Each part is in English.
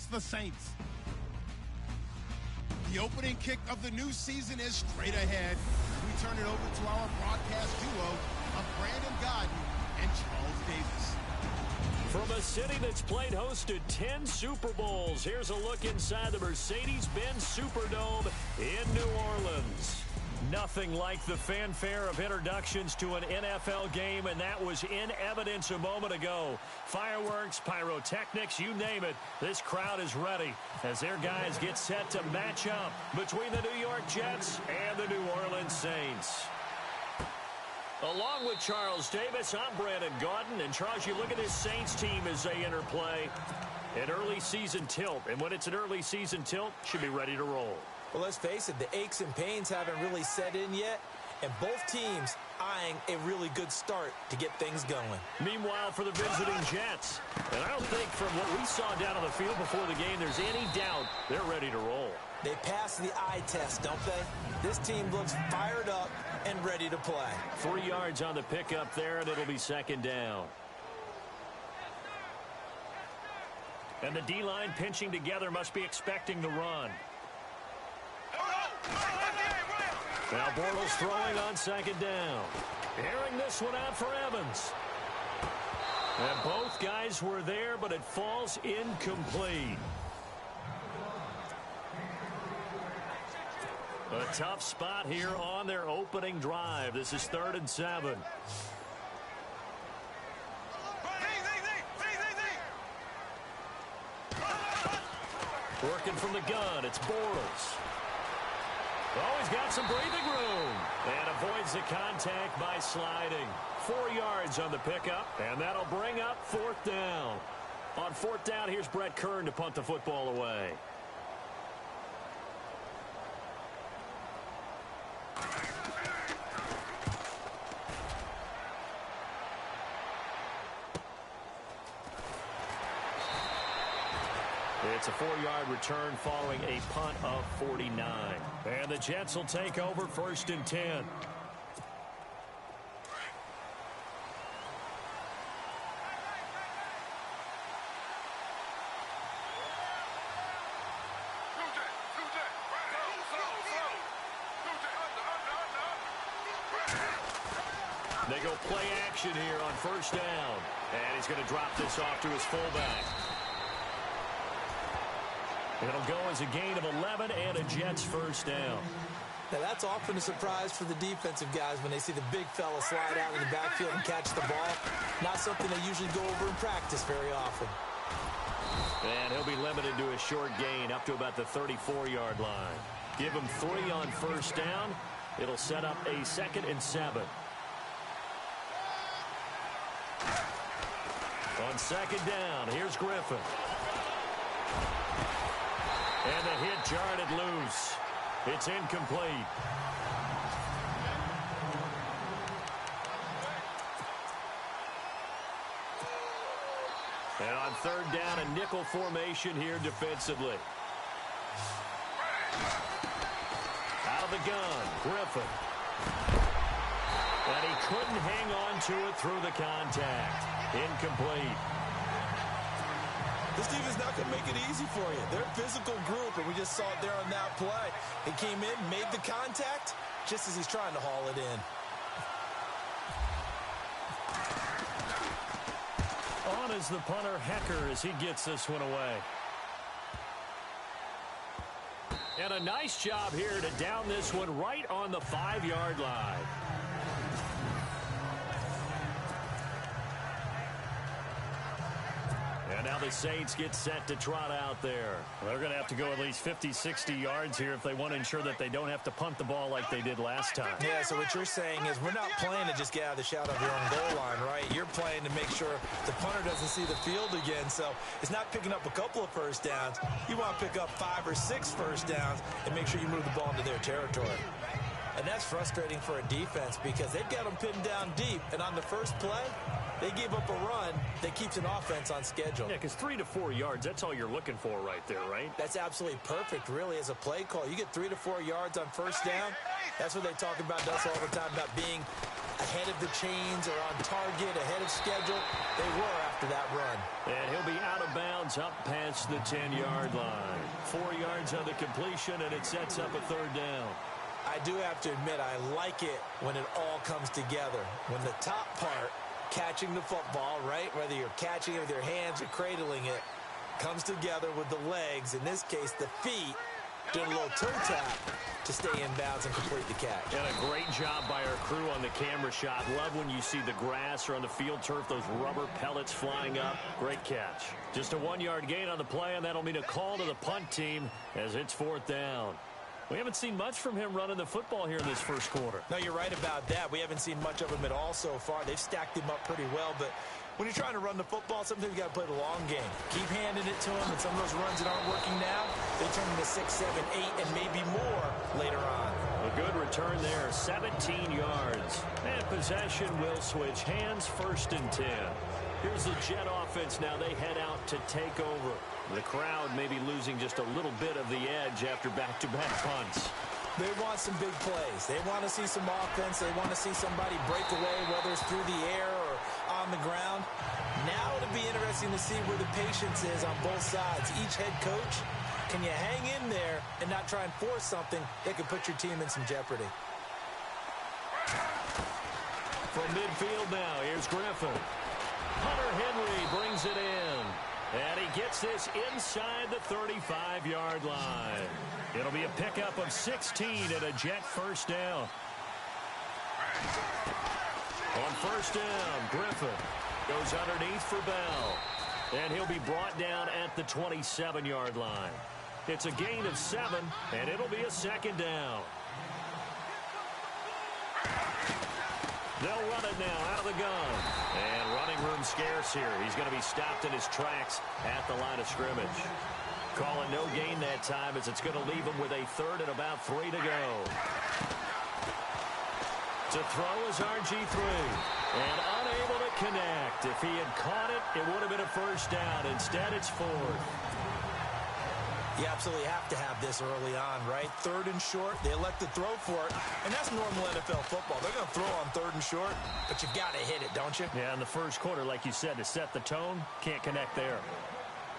against the Saints. The opening kick of the new season is straight ahead. We turn it over to our broadcast duo of Brandon Godden and Charles Davis. From a city that's played host to 10 Super Bowls, here's a look inside the Mercedes-Benz Superdome in New Orleans. Nothing like the fanfare of introductions to an NFL game, and that was in evidence a moment ago. Fireworks, pyrotechnics, you name it. This crowd is ready as their guys get set to match up between the New York Jets and the New Orleans Saints. Along with Charles Davis, I'm Brandon Gaudin. And Charles, you look at this Saints team as they enter play. An early season tilt. And when it's an early season tilt, should be ready to roll. Well, let's face it, the aches and pains haven't really set in yet, and both teams eyeing a really good start to get things going. Meanwhile, for the visiting Jets, and I don't think from what we saw down on the field before the game, there's any doubt they're ready to roll. They pass the eye test, don't they? This team looks fired up and ready to play. 3 yards on the pickup there, and it'll be second down. And the D-line pinching together must be expecting the run. Now Bortles throwing on second down. Airing this one out for Evans. And both guys were there, but it falls incomplete. A tough spot here on their opening drive. This is 3rd and 7. Working from the gun, it's Bortles. Oh, he's got some breathing room. And avoids the contact by sliding. 4 yards on the pickup, and that'll bring up 4th down. On 4th down, here's Brett Kern to punt the football away. It's a 4-yard return following a punt of 49. And the Jets will take over 1st and 10. They go play action here on 1st down. And he's going to drop this off to his fullback. It'll go as a gain of 11 and a Jets 1st down. Now, that's often a surprise for the defensive guys when they see the big fella slide out in the backfield and catch the ball. Not something they usually go over in practice very often. And he'll be limited to a short gain up to about the 34-yard line. Give him 3 on 1st down. It'll set up a 2nd and 7. On 2nd down, here's Griffin. And the hit jarred it loose. It's incomplete. And on 3rd down, a nickel formation here defensively. Out of the gun, Griffin. And he couldn't hang on to it through the contact. Incomplete. This defense is not going to make it easy for you. They're a physical group, and we just saw it there on that play. He came in, made the contact, just as he's trying to haul it in. On is the punter, Hecker, as he gets this one away. And a nice job here to down this one right on the 5-yard line. And now the Saints get set to trot out there. They're going to have to go at least 50, 60 yards here if they want to ensure that they don't have to punt the ball like they did last time. Yeah, so what you're saying is we're not playing to just get out of the shadow of your own goal line, right? You're playing to make sure the punter doesn't see the field again. So it's not picking up a couple of first downs. You want to pick up 5 or 6 first downs and make sure you move the ball into their territory. And that's frustrating for a defense because they've got them pinned down deep. And on the first play, they gave up a run that keeps an offense on schedule. Yeah, because 3 to 4 yards, that's all you're looking for right there, right? That's absolutely perfect, really, as a play call. You get 3 to 4 yards on first down. That's what they talk about us all the time, about being ahead of the chains or on target, ahead of schedule. They were after that run. And he'll be out of bounds up past the 10-yard line. 4 yards on the completion, and it sets up a third down. I do have to admit, I like it when it all comes together. When the top part, catching the football, right, whether you're catching it with your hands or cradling it, comes together with the legs, in this case the feet, doing a little toe tap to stay in bounds and complete the catch. And a great job by our crew on the camera shot. Love when you see the grass or on the field turf, those rubber pellets flying up. Great catch. Just a 1-yard gain on the play, and that'll mean a call to the punt team as it's 4th down. We haven't seen much from him running the football here in this first quarter. No, you're right about that. We haven't seen much of him at all so far. They've stacked him up pretty well, but when you're trying to run the football, sometimes you got to play the long game. Keep handing it to him, and some of those runs that aren't working now, they turn into 6, 7, 8, and maybe more later on. A good return there, 17 yards. And possession will switch hands, 1st and 10. Here's the Jet offense now. They head out to take over. The crowd may be losing just a little bit of the edge after back-to-back punts. They want some big plays. They want to see some offense. They want to see somebody break away, whether it's through the air or on the ground. Now it'll be interesting to see where the patience is on both sides. Each head coach, can you hang in there and not try and force something that could put your team in some jeopardy? From midfield now, here's Griffin. Hunter Henry brings it in. And he gets this inside the 35-yard line. It'll be a pickup of 16 and a Jet first down. On first down, Griffin goes underneath for Bell. And he'll be brought down at the 27-yard line. It's a gain of 7, and it'll be a 2nd down. They'll run it now out of the gun. And running room scarce here. He's going to be stopped in his tracks at the line of scrimmage. Calling no gain that time as it's going to leave him with a 3rd and about 3 to go. To throw is RG3. And unable to connect. If he had caught it, it would have been a first down. Instead, it's 4th. You absolutely have to have this early on, right? 3rd and short, they elect to throw for it, and that's normal NFL football. They're going to throw on 3rd and short, but you got to hit it, don't you? Yeah, in the first quarter, like you said, to set the tone, can't connect there.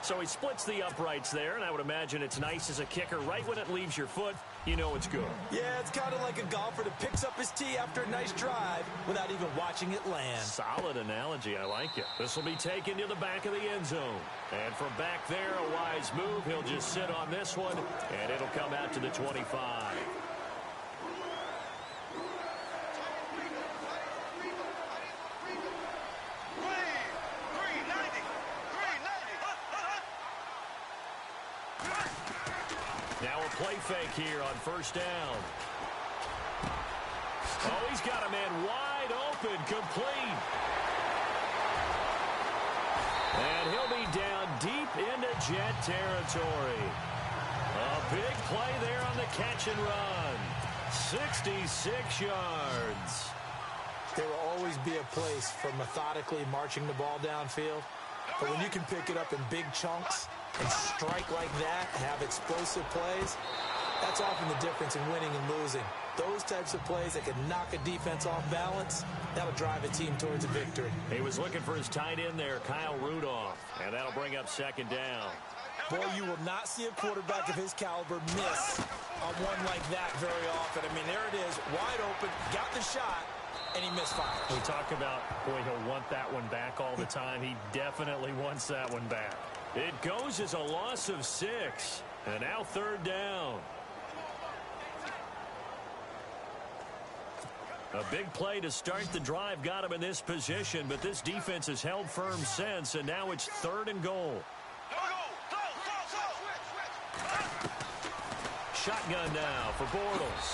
So he splits the uprights there, and I would imagine it's nice as a kicker. Right when it leaves your foot, you know it's good. Yeah, it's kind of like a golfer that picks up his tee after a nice drive without even watching it land. Solid analogy. I like it. This will be taken to the back of the end zone. And from back there, a wise move. He'll just sit on this one, and it'll come out to the 25. Now a play fake here on first down. Oh, he's got a man wide open, complete. And he'll be down deep into Jet territory. A big play there on the catch and run. 66 yards. There will always be a place for methodically marching the ball downfield. But when you can pick it up in big chunks and strike like that, have explosive plays, that's often the difference in winning and losing. Those types of plays that can knock a defense off balance, that'll drive a team towards a victory. He was looking for his tight end there, Kyle Rudolph, and that'll bring up 2nd down. Boy, you will not see a quarterback of his caliber miss on one like that very often. I mean, there it is, wide open, got the shot, and he misfired. We talk about, boy, he'll want that one back all the time. He definitely wants that one back. It goes as a loss of 6, and now 3rd down. A big play to start the drive got him in this position, but this defense has held firm since, and now it's 3rd and goal. Shotgun now for Bortles.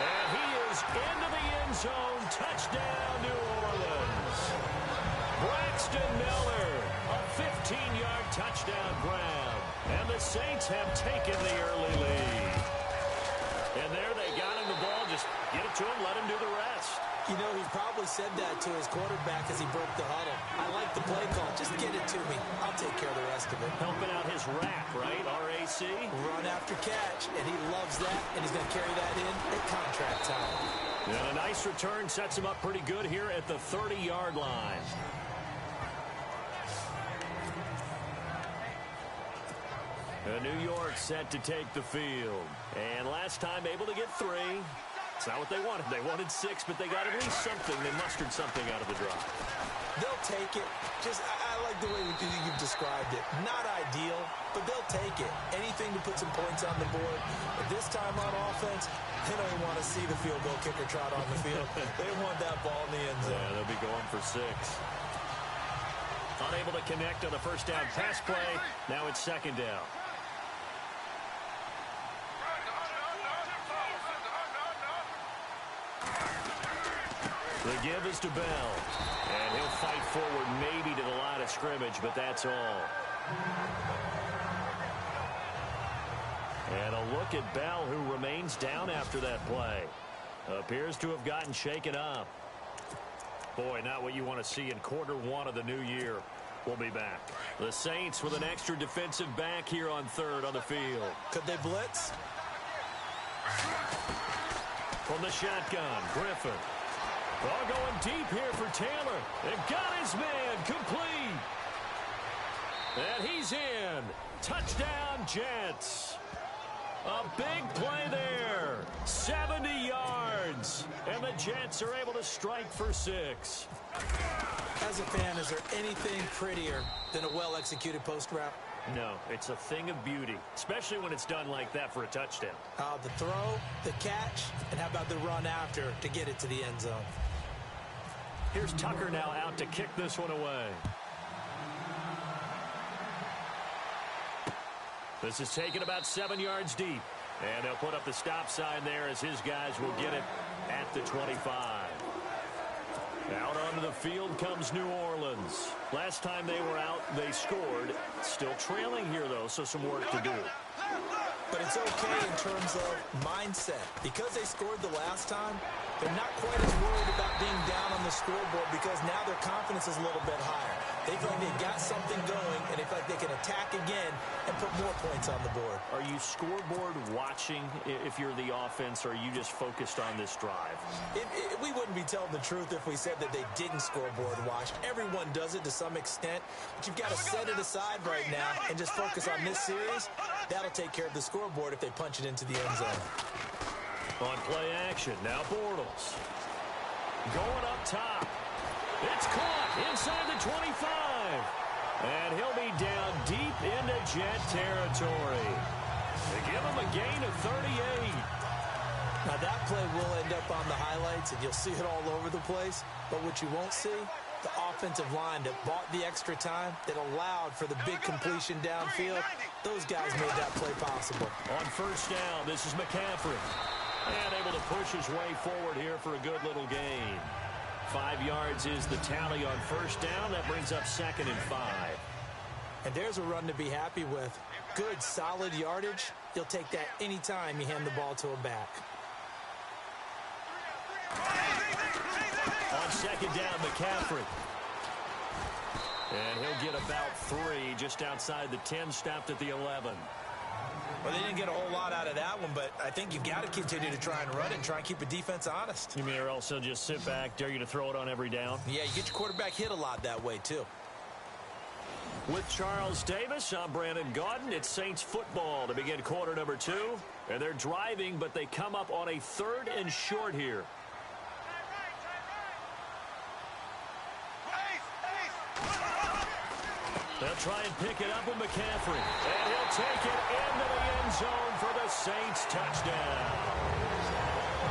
And he is into the end zone. Touchdown, New Orleans. Braxton Miller, a 15-yard touchdown grab. And the Saints have taken the early lead. And there they got him the ball. Just get it to him, let him do the rest. You know, he probably said that to his quarterback as he broke the huddle. I like the play call. Just get it to me. I'll take care of the rest of it. Helping out his rack, right? RAC. see? Run after catch, and he loves that, and he's going to carry that in at contract time. And a nice return sets him up pretty good here at the 30-yard line. New York set to take the field. And last time able to get 3. It's not what they wanted. They wanted 6, but they got at least something. They mustered something out of the drive. They'll take it. I like the way you've described it. Not ideal, but they'll take it. Anything to put some points on the board. But this time on offense, they don't even want to see the field goal kicker trot on the field. They want that ball in the end zone. Yeah, they'll be going for 6. Unable to connect on the first down pass play. Now it's second down. The give is to Bell. And he'll fight forward maybe to the line of scrimmage, but that's all. And a look at Bell, who remains down after that play. Appears to have gotten shaken up. Boy, not what you want to see in quarter 1 of the new year. We'll be back. The Saints with an extra defensive back here on third on the field. Could they blitz? From the shotgun, Griffin. Ball going deep here for Taylor. They've got his man complete. And he's in. Touchdown, Jets. A big play there. 70 yards. And the Jets are able to strike for 6. As a fan, is there anything prettier than a well-executed post route? No, it's a thing of beauty, especially when it's done like that for a touchdown. The throw, the catch, and how about the run after to get it to the end zone? Here's Tucker now out to kick this one away. This is taken about 7 yards deep. And they'll put up the stop sign there as his guys will get it at the 25. Out onto the field comes New Orleans. Last time they were out, they scored. Still trailing here, though, so some work to do. But it's okay in terms of mindset. Because they scored the last time, they're not quite as worried about being down on the scoreboard because now their confidence is a little bit higher. They feel like they've got something going, and they feel like they can attack again and put more points on the board. Are you scoreboard watching if you're the offense, or are you just focused on this drive? We wouldn't be telling the truth if we said that they didn't scoreboard watch. Everyone does it to some extent, but you've got to set it aside right now and just focus on this series. That'll take care of the scoreboard if they punch it into the end zone. On play action, now Bortles. Going up top. It's caught inside the 25. And he'll be down deep into Jet territory. They give him a gain of 38. Now that play will end up on the highlights, and you'll see it all over the place. But what you won't see, the offensive line that bought the extra time, that allowed for the big completion downfield, those guys made that play possible. On first down, this is McCaffrey. And able to push his way forward here for a good little gain. 5 yards is the tally on first down. That brings up 2nd and 5. And there's a run to be happy with. Good, solid yardage. You'll take that anytime you hand the ball to a back. On second down, McCaffrey. And he'll get about 3 just outside the 10, stopped at the 11. Well, they didn't get a whole lot out of that one, but I think you've got to continue to try and run it and try and keep the defense honest. You mean or else they'll just sit back, dare you to throw it on every down? Yeah, you get your quarterback hit a lot that way, too. With Charles Davis, I'm Brandon Gaudin. It's Saints football to begin quarter number 2. And they're driving, but they come up on a 3rd and short here. They'll try and pick it up with McCaffrey. And he'll take it into the end zone for the Saints touchdown.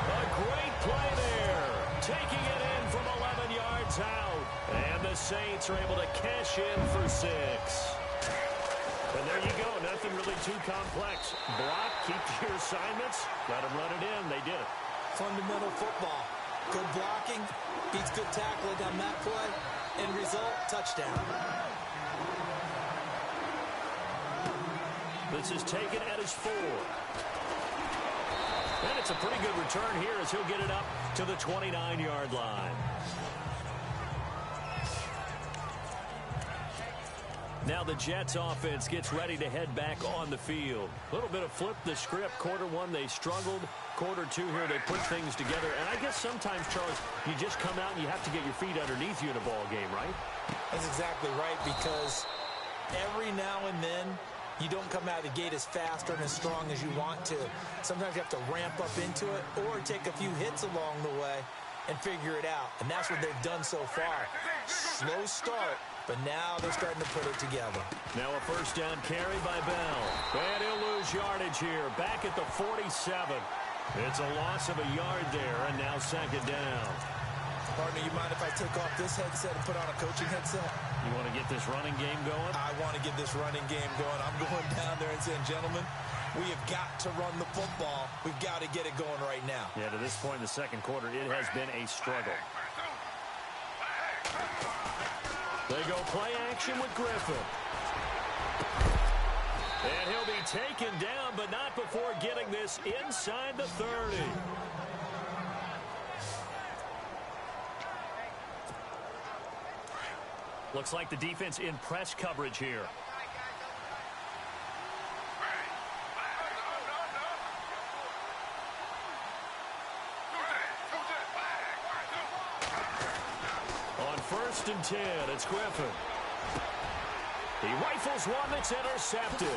A great play there. Taking it in from 11 yards out. And the Saints are able to cash in for 6. And there you go. Nothing really too complex. Block, keep to your assignments. Let them run it in. They did it. Fundamental football. Good blocking. Beats good tackling on that play. End result, touchdown. This is taken at his 4. And it's a pretty good return here as he'll get it up to the 29-yard line. Now the Jets offense gets ready to head back on the field. A little bit of flip the script. Quarter one, they struggled. Quarter two here, they put things together. And I guess sometimes, Charles, you just come out and you have to get your feet underneath you in a ball game, right? That's exactly right, because every now and then you don't come out of the gate as fast or as strong as you want to. Sometimes you have to ramp up into it or take a few hits along the way and figure it out. And that's what they've done so far. Slow start, but now they're starting to put it together. Now a first down carry by Bell. And he'll lose yardage here. Back at the 47. It's a loss of a yard there, and now second down. Partner, you mind if I take off this headset and put on a coaching headset? You want to get this running game going? I want to get this running game going. I'm going down there and saying, gentlemen, we have got to run the football. We've got to get it going right now. Yeah, to this point in the second quarter, it has been a struggle. They go play action with Griffin. And he'll be taken down, but not before getting this inside the 30. Looks like the defense in press coverage here. On 1st and 10, it's Griffin. He rifles one that's intercepted.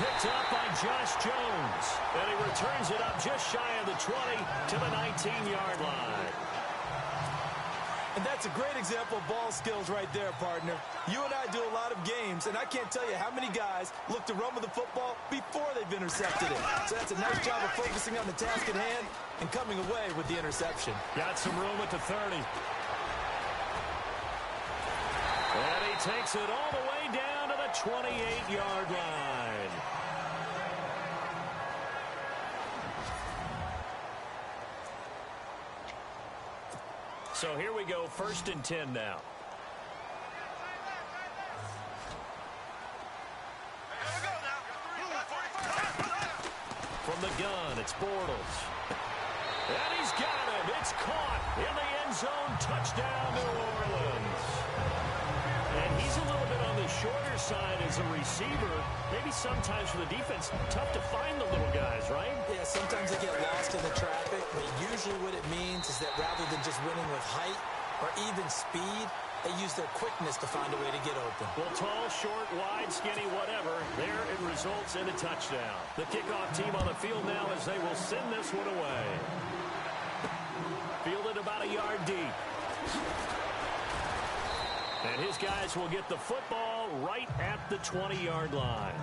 Picked up by Josh Jones. And he returns it up just shy of the 20 to the 19-yard line. And that's a great example of ball skills right there, partner. You and I do a lot of games, and I can't tell you how many guys look to run with the football before they've intercepted it. So that's a nice job of focusing on the task at hand and coming away with the interception. Got some room at the 30. And he takes it all the way down to the 28-yard line. So here we go, 1st and 10 now. From the gun, it's Bortles. And he's got him. It's caught in the end zone. Touchdown, New Orleans. And he's a little bit on the shorter side as a receiver. Maybe sometimes for the defense, tough to find the little guys, right? Yeah, sometimes they get lost in the traffic, but usually what it means is that rather than just winning with height or even speed, they use their quickness to find a way to get open. Well, tall, short, wide, skinny, whatever, there it results in a touchdown. The kickoff team on the field now as they will send this one away. Fielded about a yard deep. And his guys will get the football right at the 20-yard line.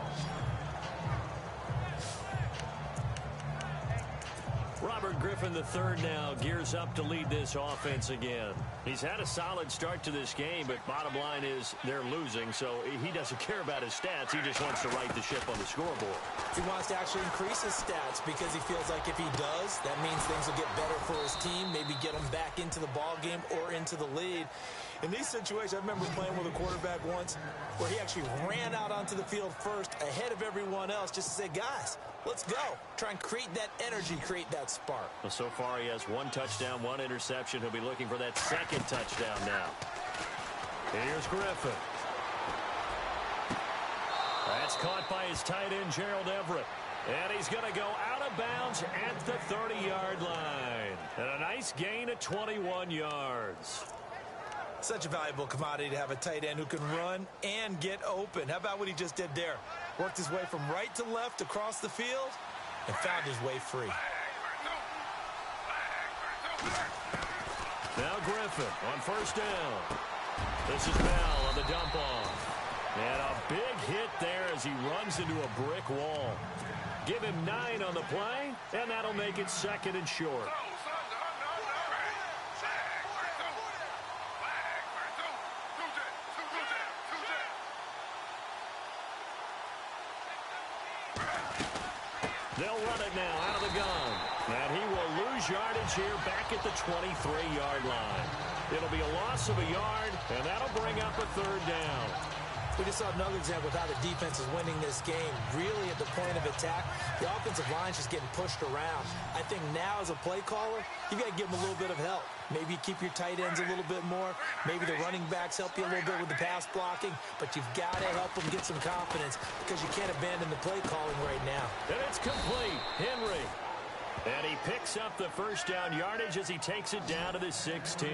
Robert Griffin III now gears up to lead this offense again. He's had a solid start to this game, but bottom line is they're losing, so he doesn't care about his stats. He just wants to right the ship on the scoreboard. He wants to actually increase his stats because he feels like if he does, that means things will get better for his team, maybe get him back into the ball game or into the lead. In these situations, I remember playing with a quarterback once where he actually ran out onto the field first ahead of everyone else just to say, guys, let's go. Try and create that energy, create that spark. Well, so far he has 1 touchdown, 1 interception. He'll be looking for that second touchdown now. Here's Griffin. That's caught by his tight end, Gerald Everett. And he's going to go out of bounds at the 30-yard line. And a nice gain of 21 yards. Such a valuable commodity to have a tight end who can run and get open. How about what he just did there? Worked his way from right to left across the field and found his way free. Now Griffin on 1st down. This is Bell on the dump off. And a big hit there as he runs into a brick wall. Give him 9 on the play, and that'll make it 2nd and short. They'll run it now out of the gun. And he will lose yardage here back at the 23-yard line. It'll be a loss of a yard, and that'll bring up a 3rd down. We just saw another example of how the defense is winning this game. Really at the point of attack, the offensive line's just getting pushed around. I think now as a play caller, you got to give them a little bit of help. Maybe you keep your tight ends a little bit more. Maybe the running backs help you a little bit with the pass blocking. But you've got to help them get some confidence because you can't abandon the play calling right now. And it's complete. Henry. And he picks up the first down yardage as he takes it down to the 16.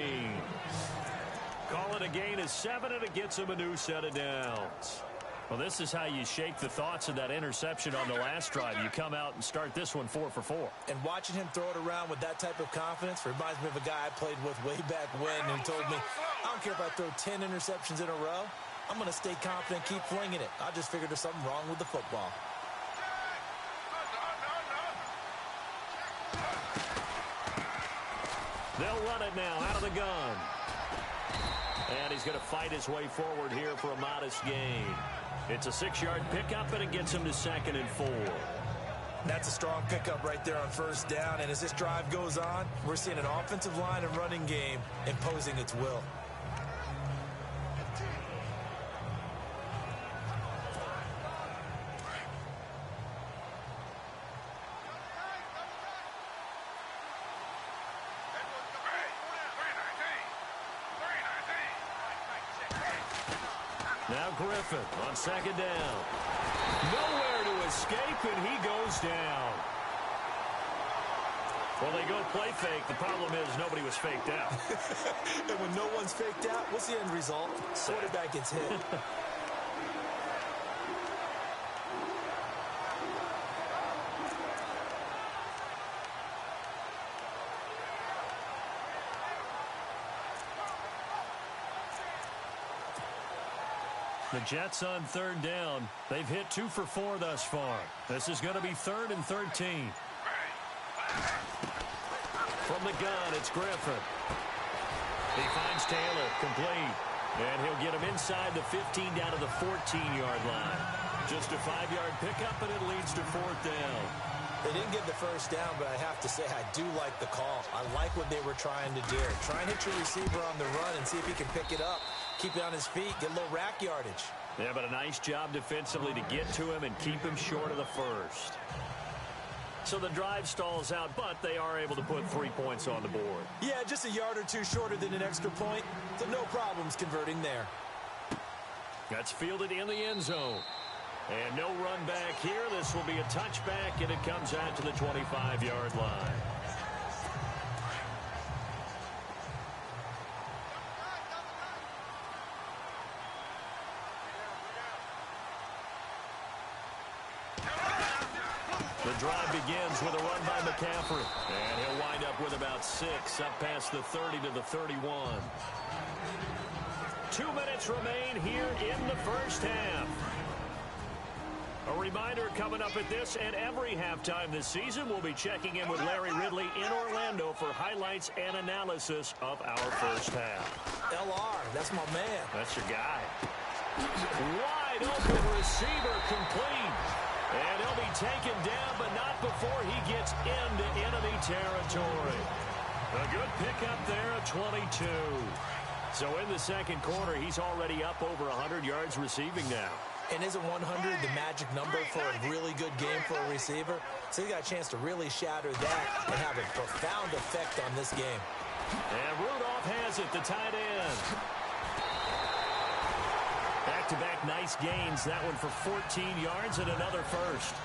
Call it a gain of 7, and it gets him a new set of downs. Well, this is how you shake the thoughts of that interception on the last drive. You come out and start this one 4 for 4. And watching him throw it around with that type of confidence reminds me of a guy I played with way back when who told me, I don't care if I throw 10 interceptions in a row. I'm going to stay confident, keep flinging it. I just figured there's something wrong with the football. They'll run it now out of the gun. And he's going to fight his way forward here for a modest gain. It's a 6-yard pickup, and it gets him to 2nd and 4. That's a strong pickup right there on first down. And as this drive goes on, we're seeing an offensive line and running game imposing its will. Now Griffin on 2nd down. Nowhere to escape, and he goes down. Well, they go play fake. The problem is nobody was faked out. And when no one's faked out, what's the end result? Quarterback gets hit. The Jets on 3rd down. They've hit 2 for 4 thus far. This is going to be 3rd and 13. From the gun, it's Griffin. He finds Taylor, complete. And he'll get him inside the 15 down to the 14-yard line. Just a 5-yard pickup, and it leads to 4th down. They didn't get the first down, but I have to say I do like the call. I like what they were trying to do. Try and hit your receiver on the run and see if he can pick it up. Keep it on his feet, get a little rack yardage. Yeah, but a nice job defensively to get to him and keep him short of the first. So the drive stalls out, but they are able to put 3 points on the board. Yeah, just a yard or two shorter than an extra point, so no problems converting there. That's fielded in the end zone. And no run back here. This will be a touchback, and it comes out to the 25-yard line. The drive begins with a run by McCaffrey. And he'll wind up with about 6, up past the 30 to the 31. 2 minutes remain here in the first half. A reminder coming up at this and every halftime this season, we'll be checking in with Larry Ridley in Orlando for highlights and analysis of our first half. LR, that's my man. That's your guy. Wide open receiver complete. And he'll be taken down, but not before he gets into enemy territory. A good pickup there at 22. So in the second quarter, he's already up over 100 yards receiving now. And isn't 100 the magic number for a really good game for a receiver? So he got a chance to really shatter that and have a profound effect on this game. And Rudolph has it, the tight end. Back-to-back nice gains. That one for 14 yards and another first.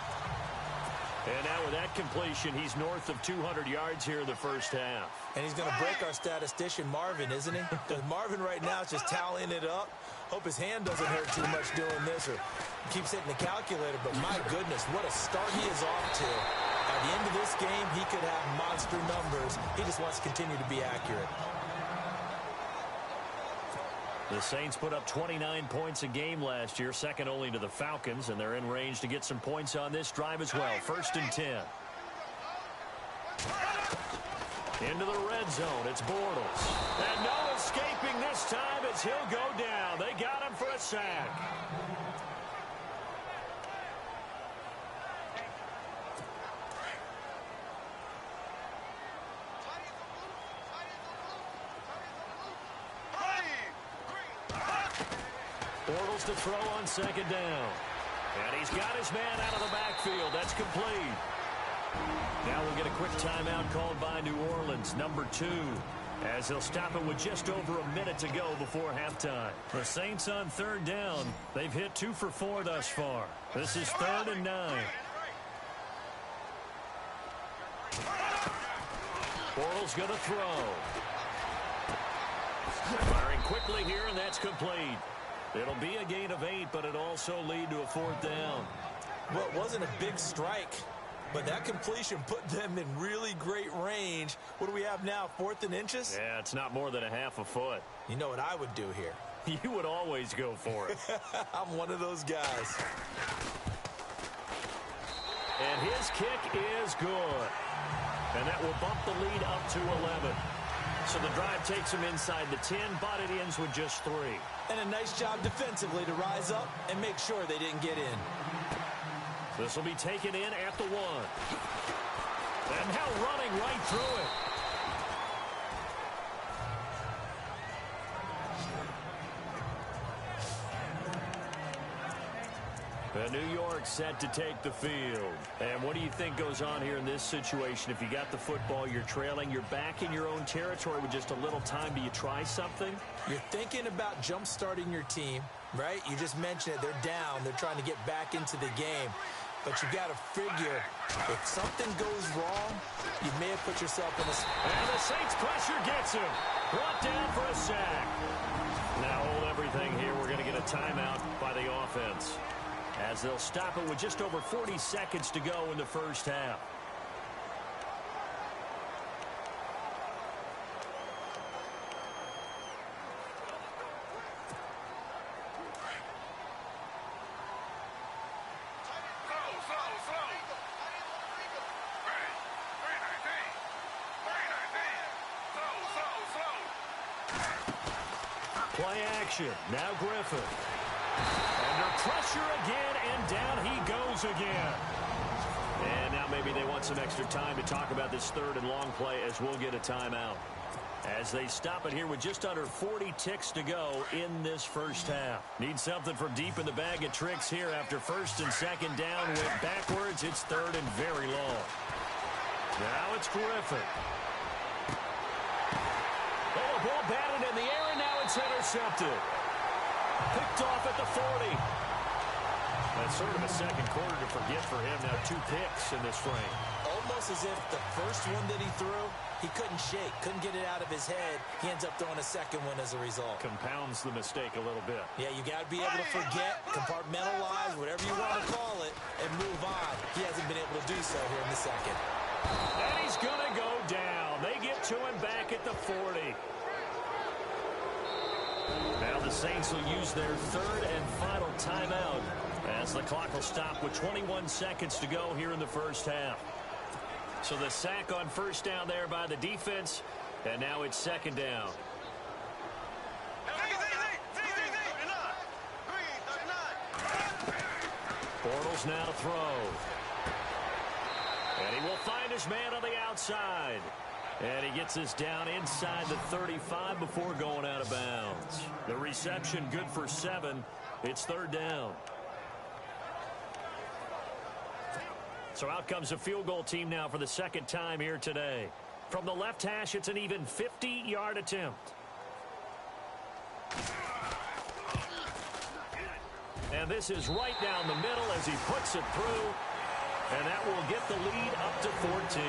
And now with that completion, he's north of 200 yards here in the first half. And he's going to break our statistician, Marvin, isn't he? Because Marvin right now is just tallying it up. Hope his hand doesn't hurt too much doing this or keeps hitting the calculator. But my goodness, what a start he is off to. By the end of this game, he could have monster numbers. He just wants to continue to be accurate. The Saints put up 29 points a game last year, second only to the Falcons, and they're in range to get some points on this drive as well. 1st and 10. Into the red zone, it's Bortles. And no escaping this time as he'll go down. They got him for a sack. Bortles to throw on second down. And he's got his man out of the backfield. That's complete. Now we'll get a quick timeout called by New Orleans, number 2, as they'll stop it with just over a minute to go before halftime. The Saints on third down. They've hit 2 for 4 thus far. This is 3rd and 9. Bortles going to throw. Firing quickly here, and that's complete. It'll be a gain of 8, but it'll also lead to a 4th down. Well, it wasn't a big strike, but that completion put them in really great range. What do we have now, 4th and inches? Yeah, it's not more than a half a foot. You know what I would do here? You would always go for it. I'm one of those guys. And his kick is good. And that will bump the lead up to 11. So the drive takes them inside the 10, but it ends with just 3. And a nice job defensively to rise up and make sure they didn't get in. This will be taken in at the 1. And now running right through it. And New York set to take the field. And what do you think goes on here in this situation? If you got the football, you're trailing, you're back in your own territory with just a little time. Do you try something? You're thinking about jump-starting your team, right? You just mentioned it. They're down. They're trying to get back into the game. But you got to figure, if something goes wrong, you may have put yourself in a... And the Saints pressure gets him. Brought down for a sack. Now hold everything here. We're going to get a timeout by the offense, as they'll stop it with just over 40 seconds to go in the first half. Play action. Now Griffin. Under pressure again, and down he goes again. And now maybe they want some extra time to talk about this 3rd and long play, as we'll get a timeout. As they stop it here with just under 40 ticks to go in this first half. Need something from deep in the bag of tricks here after 1st and 2nd down. Went backwards. It's 3rd and very long. Now it's Griffin. Oh, a ball batted in the air, and now it's intercepted. Picked off at the 40. That's sort of a second quarter to forget for him. Now 2 picks in this frame. Almost as if the first one that he threw, he couldn't shake, couldn't get it out of his head. He ends up throwing a second one as a result. Compounds the mistake a little bit. Yeah, you got to be able to forget, compartmentalize, whatever you want to call it, and move on. He hasn't been able to do so here in the second. And he's going to go down. They get to him back at the 40. Now the Saints will use their 3rd and final timeout, as the clock will stop with 21 seconds to go here in the first half. So the sack on 1st down there by the defense, and now it's 2nd down. Bortles now to throw. And he will find his man on the outside. And he gets us down inside the 35 before going out of bounds. The reception good for 7. It's 3rd down. So out comes the field goal team now for the 2nd time here today. From the left hash, it's an even 50-yard attempt. And this is right down the middle as he puts it through. And that will get the lead up to 14.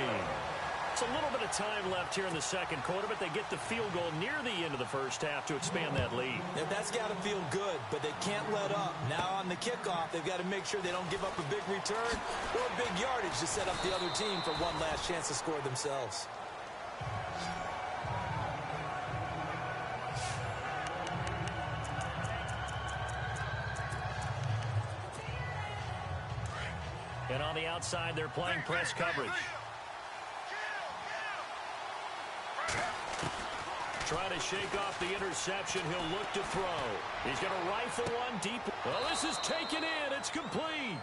It's a little bit of time left here in the 2nd quarter, but they get the field goal near the end of the first half to expand that lead. Yeah, that's got to feel good, but they can't let up. Now on the kickoff, they've got to make sure they don't give up a big return or a big yardage to set up the other team for one last chance to score themselves. And on the outside, they're playing press coverage. Trying to shake off the interception. He'll look to throw. He's going to rifle one deep. Well, this is taken in. It's complete.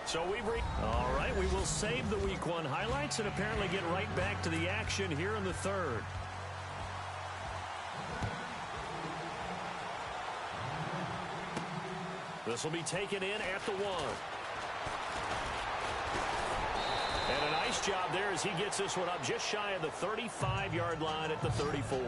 So all right, we will save the Week 1 highlights and apparently get right back to the action here in the 3rd. This will be taken in at the 1. And a nice job there as he gets this one up just shy of the 35-yard line at the 34.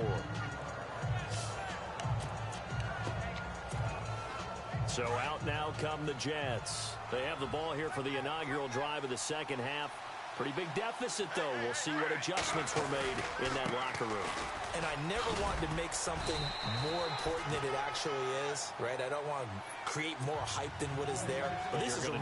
So out now come the Jets. They have the ball here for the inaugural drive of the second half. Pretty big deficit, though. We'll see what adjustments were made in that locker room. And I never wanted to make something more important than it actually is, right? I don't want to create more hype than what is there. But this is I'm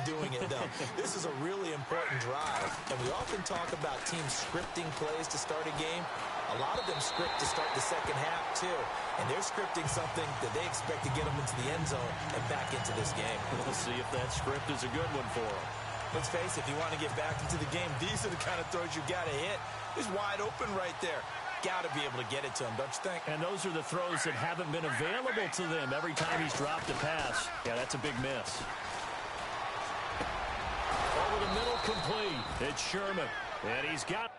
doing it, though. This is a really important drive. And we often talk about teams scripting plays to start a game. A lot of them script to start the second half, too. And they're scripting something that they expect to get them into the end zone and back into this game. We'll see if that script is a good one for them. Let's face it, if you want to get back into the game, these are the kind of throws you got to hit. He's wide open right there. Got to be able to get it to him, don't you think? And those are the throws that haven't been available to them every time he's dropped a pass. Yeah, that's a big miss. Over the middle, complete. It's Sherman. And he's got